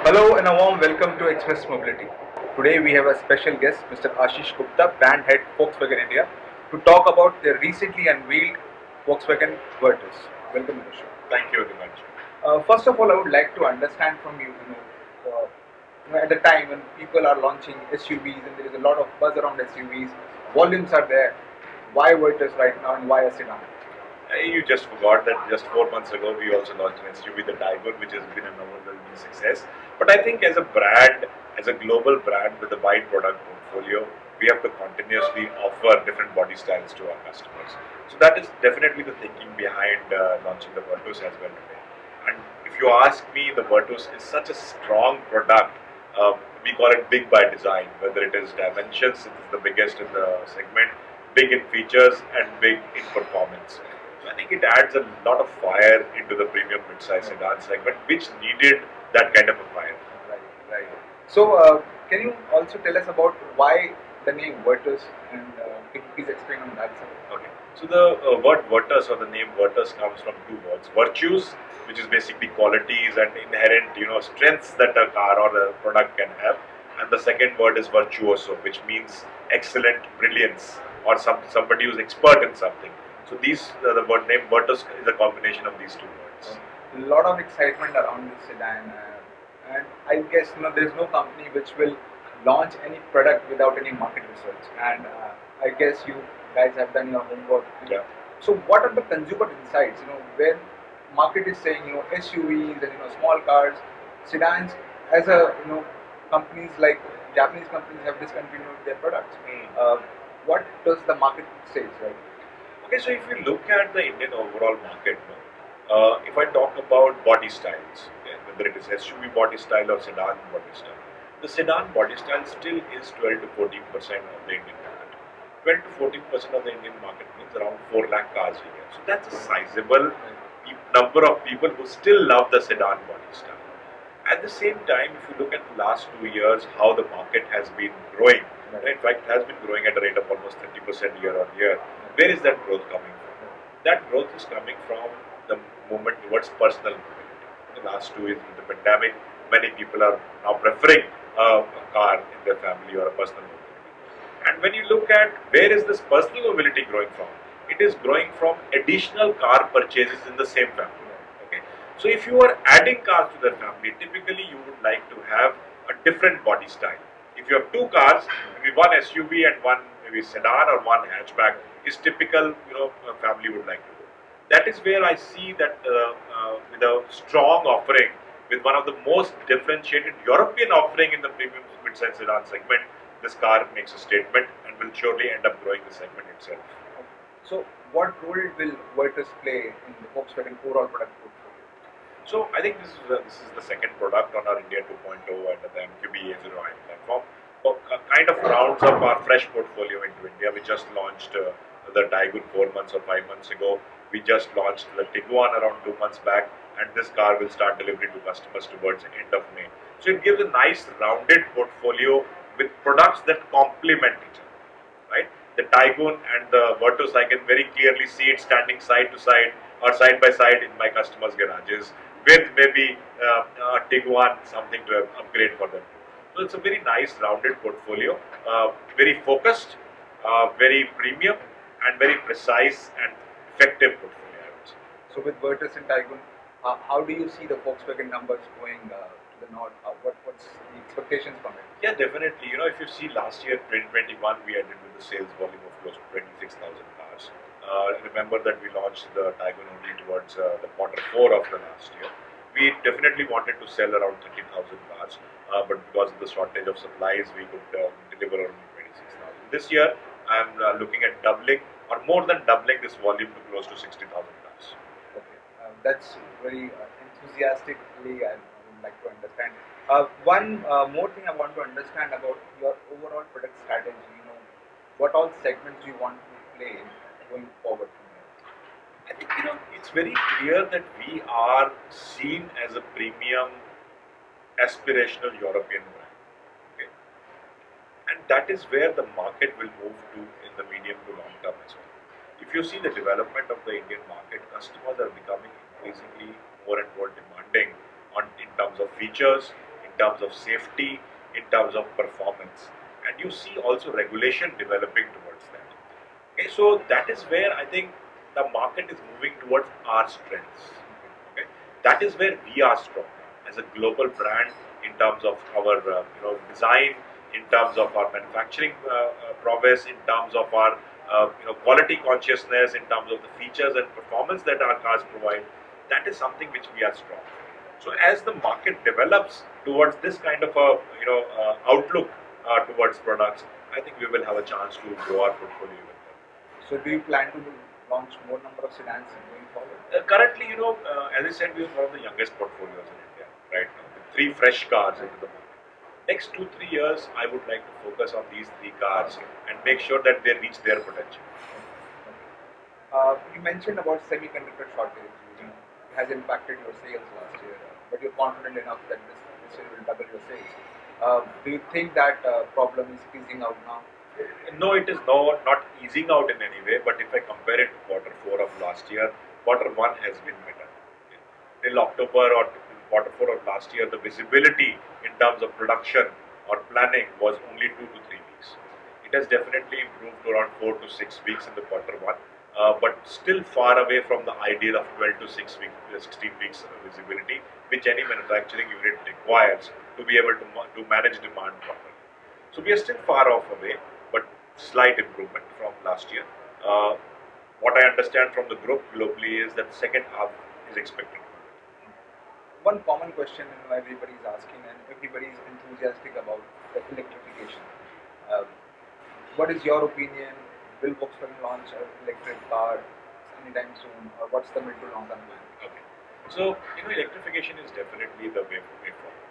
Hello and a warm welcome to Express Mobility. Today we have a special guest, Mr. Ashish Gupta, brand head Volkswagen India, to talk about the recently unveiled Volkswagen Virtus. Welcome to the show. Thank you very much. First of all, I would like to understand from you, at the time when people are launching SUVs and there is a lot of buzz around SUVs, volumes are there. Why Virtus right now and why a sedan? You just forgot that just 4 months ago we also launched an SUV, the Taigun, which has been an overwhelming success. But I think as a brand, as a global brand with a wide product portfolio, we have to continuously offer different body styles to our customers. So that is definitely the thinking behind launching the Virtus as well today. And if you ask me, the Virtus is such a strong product. We call it big by design, whether it is dimensions, it is the biggest in the segment, big in features and big in performance. So I think it adds a lot of fire into the premium mid-size sedan segment, which needed that kind of a fire. Right, right. So, can you also tell us about why the name Virtus and can you please explain on that side? Okay. So the word virtus or the name virtus comes from two words: virtues, which is basically qualities and inherent, strengths that a car or a product can have, and the second word is virtuoso, which means excellent, brilliance, or somebody who's expert in something. So the word name virtus is a combination of these two words. A lot of excitement around this sedan, and I guess there is no company which will launch any product without any market research. And I guess you guys have done your homework. Yeah. So, what are the consumer insights? When market is saying SUVs and small cars, sedans, as a companies like Japanese companies have discontinued their products. What does the market say, right? Okay, so if you look at the Indian overall market, no, if I talk about body styles, okay, whether it is SUV body style or sedan body style, the sedan body style still is 12 to 14% of the Indian market. 12 to 14% of the Indian market means around 4 lakh cars a year. So that's a sizable number of people who still love the sedan body style. At the same time, if you look at the last 2 years, how the market has been growing, in fact, it has been growing at a rate of almost 30% year on year. Where is that growth coming from? That growth is coming from the movement towards personal mobility. In the last 2 years with the pandemic, many people are now preferring a car in their family or a personal mobility. And when you look at where is this personal mobility growing from, it is growing from additional car purchases in the same family. Okay, so if you are adding cars to the family, typically you would like to have a different body style. If you have two cars, maybe one SUV and one maybe sedan or one hatchback is typical, a family would like to do. That is where I see that with a strong offering, with one of the most differentiated European offering in the premium mid-size sedan segment, this car makes a statement and will surely end up growing the segment itself. So, what role will Virtus play in the Volkswagen overall product portfolio? So I think this is the second product on our India 2.0 and the MQB A0i platform. So, kind of rounds up our fresh portfolio into India. We just launched the Taigun 4 months or 5 months ago. We just launched the Tiguan around 2 months back, and this car will start delivery to customers towards the end of May. So it gives a nice rounded portfolio with products that complement each other. Right? The Taigun and the Virtus, I can very clearly see it standing side to side or side by side in my customers' garages with maybe a Tiguan, something to upgrade for them. So it's a very nice rounded portfolio, very focused, very premium, and very precise and effective portfolio, I would say. So, with Virtus and Taigun, how do you see the Volkswagen numbers going to the north? What's the expectations from it? Yeah, definitely. If you see last year, 2021, we ended with a sales volume of close to 26,000 cars. Remember that we launched the Taigun only towards the quarter 4 of the last year. We definitely wanted to sell around 30,000 cars, but because of the shortage of supplies, we could deliver only 26,000. This year, I'm looking at doubling or more than doubling this volume to close to 60,000 cars. Okay, that's very enthusiastically I would like to understand. One more thing I want to understand about your overall product strategy. What all segments do you want to play in going forward from here? I think it's very clear that we are seen as a premium, aspirational European brand. Okay, and that is where the market will move to in the medium to long term as well. If you see the development of the Indian market, customers are becoming increasingly more and more demanding in terms of features, in terms of safety, in terms of performance, and you see also regulation developing towards that. Okay, so that is where I think the market is moving towards our strengths. Okay, that is where we are strong as a global brand in terms of our design, in terms of our manufacturing prowess, in terms of our quality consciousness, in terms of the features and performance that our cars provide. That is something which we are strong. So as the market develops towards this kind of a outlook towards products, I think we will have a chance to grow our portfolio with them. So do you plan to launch more number of sedans going forward? Currently, as I said, we are one of the youngest portfolios in India right now, with three fresh cars into the market. Next 2-3 years, I would like to focus on these three cars and make sure that they reach their potential. You mentioned about semiconductor shortage. It has impacted your sales last year, but you're confident enough that this year will double your sales. Do you think that problem is easing out now? No, it is not easing out in any way, but if I compare it to quarter 4 of last year, quarter 1 has been better. Till October or quarter 4 of last year, the visibility in terms of production or planning was only 2 to 3 weeks. It has definitely improved to around 4 to 6 weeks in the quarter 1, but still far away from the ideal of 12 to 16 weeks visibility, which any manufacturing unit requires to be able to manage demand properly. So we are still far off away, but slight improvement from last year. What I understand from the group globally is that the second half is expected. One common question everybody is asking, and everybody is enthusiastic about the electrification. Uh, what is your opinion? Will Volkswagen launch an electric car anytime soon, or what's the mid to long term plan? Okay. So, electrification is definitely the way forward.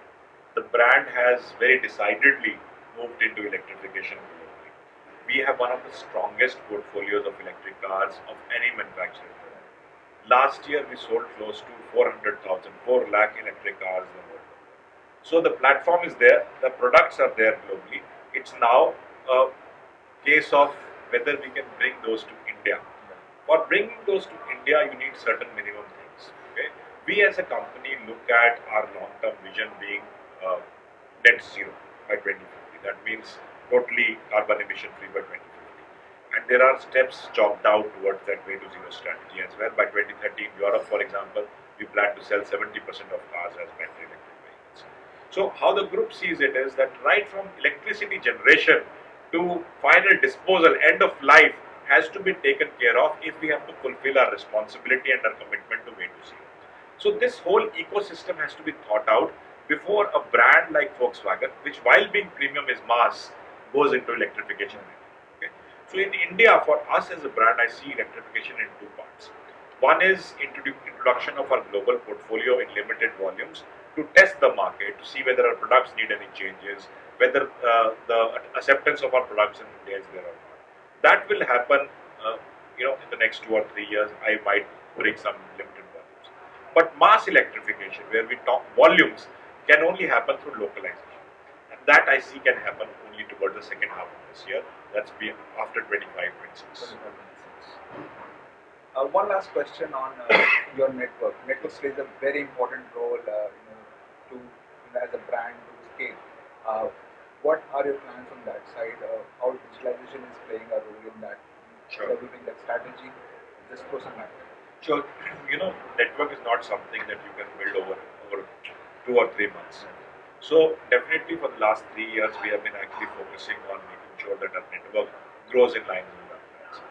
The brand has very decidedly moved into electrification globally. We have one of the strongest portfolios of electric cars of any manufacturer. Last year, we sold close to 400,000, 4 lakh electric cars in the world. So the platform is there, the products are there globally. It's now a case of whether we can bring those to India. For bringing those to India, you need certain minimum things. Okay? We as a company look at our long-term vision being net zero by 2050. That means totally carbon emission free by 2050. And there are steps chalked out towards that way to zero strategy as well. By 2030 in Europe, for example, we plan to sell 70% of cars as battery electric vehicles. So how the group sees it is that right from electricity generation to final disposal, end of life, has to be taken care of if we have to fulfill our responsibility and our commitment to way to zero. So this whole ecosystem has to be thought out before a brand like Volkswagen, which while being premium is mass, goes into electrification. Okay? So in India, for us as a brand, I see electrification in two parts. One is introduction of our global portfolio in limited volumes to test the market, to see whether our products need any changes, whether the acceptance of our products in India is there or not. That will happen, in the next 2 or 3 years. I might bring some limited volumes. But mass electrification, where we talk volumes, can only happen through localization. And that I see can happen only towards the second half of this year. That's be after 25-26. One last question on your network. Network plays a very important role, to as a brand to scale. What are your plans on that side? How digitalization is playing a role in that, Sure. developing that strategy? Just throw some light. So, network is not something that you can build over 2 or 3 months. So, definitely for the last 3 years, we have been actually focusing on making sure that our network grows in line with our plans.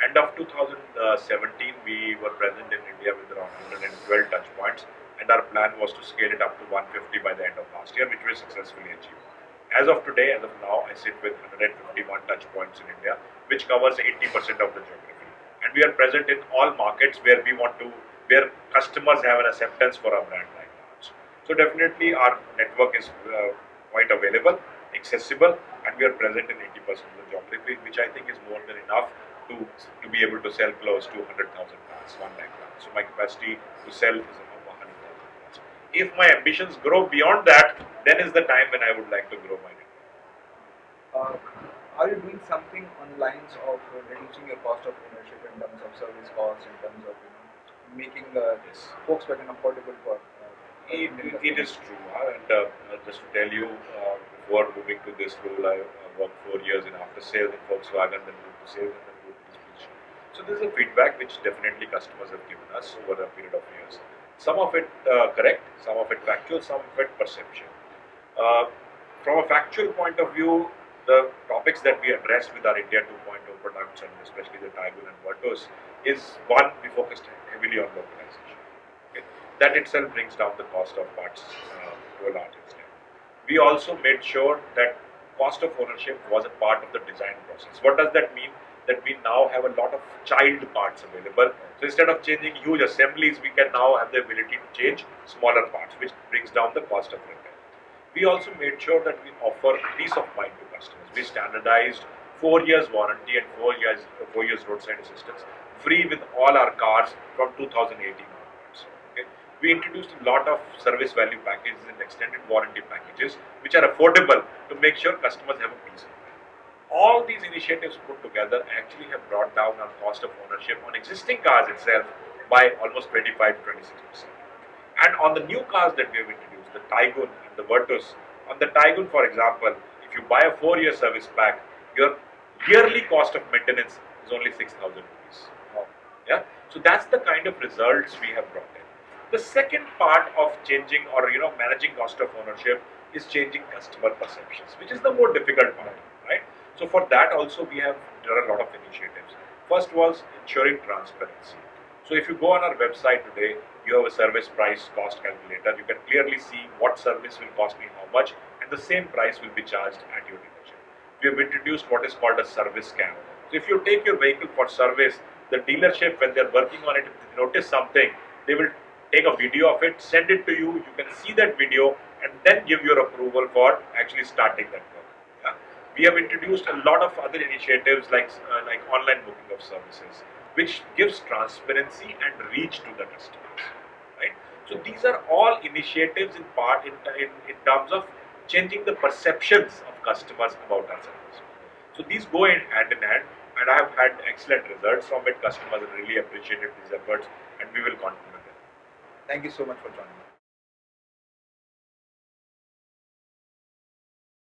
End of 2017, we were present in India with around 112 touch points, and our plan was to scale it up to 150 by the end of last year, which we successfully achieved. As of today, as of now, I sit with 151 touch points in India, which covers 80% of the geography. And we are present in all markets where where customers have an acceptance for our brand like ours. So definitely our network is quite available, accessible, and we are present in 80% of the geography, which I think is more than enough to be able to sell close to 100,000 cars, 1 lakh cars. So my capacity to sell is about 100,000 cars. If my ambitions grow beyond that, then is the time when I would like to grow my network. Are you doing something on lines of reducing your cost of ownership in terms of service costs, in terms of making Yes. Volkswagen affordable for? Indian It customers. is true, and just to tell you, before moving to this role, I worked 4 years in after sales in Volkswagen, then moved to sales, and then moved to this position. So this is a feedback which definitely customers have given us over a period of years. Some of it correct, some of it factual, some of it perception. Uh, from a factual point of view, the topics that we address with our India 2.0 products, and especially the Taigun and Virtus, is one, we focused heavily on localization. Okay. That itself brings down the cost of parts to a large extent. We also made sure that cost of ownership was a part of the design process. What does that mean? That we now have a lot of child parts available. So instead of changing huge assemblies, we can now have the ability to change smaller parts, which brings down the cost of repair. We also made sure that we offer peace of mind to customers. We standardized 4 years warranty and 4 years roadside assistance free with all our cars from 2018 onwards. Okay. We introduced a lot of service value packages and extended warranty packages which are affordable to make sure customers have a peace of mind. All these initiatives put together actually have brought down our cost of ownership on existing cars itself by almost 25 to 26%. And on the new cars that we have introduced, the Taigun and the Virtus, on the Taigun, for example, if you buy a 4 year service pack, your yearly cost of maintenance is only 6,000 rupees. Yeah, so that's the kind of results we have brought in. The second part of changing or managing cost of ownership is changing customer perceptions, which is the more difficult part, right? So for that also there are a lot of initiatives. First was ensuring transparency. So if you go on our website today, you have a service price cost calculator. You can clearly see what service will cost me how much, and the same price will be charged at your dealership. We have introduced what is called a service scan. So if you take your vehicle for service, the dealership, when they're working on it, if they notice something, they will take a video of it, send it to you. You can see that video, and then give your approval for actually starting that work. Yeah? We have introduced a lot of other initiatives like online booking of services, which gives transparency and reach to the customers. Right? So these are all initiatives in part in terms of changing the perceptions of customers about our service. So these go in hand in hand, and I have had excellent results from it. Customers have really appreciated these efforts, and we will continue them. Thank you so much for joining.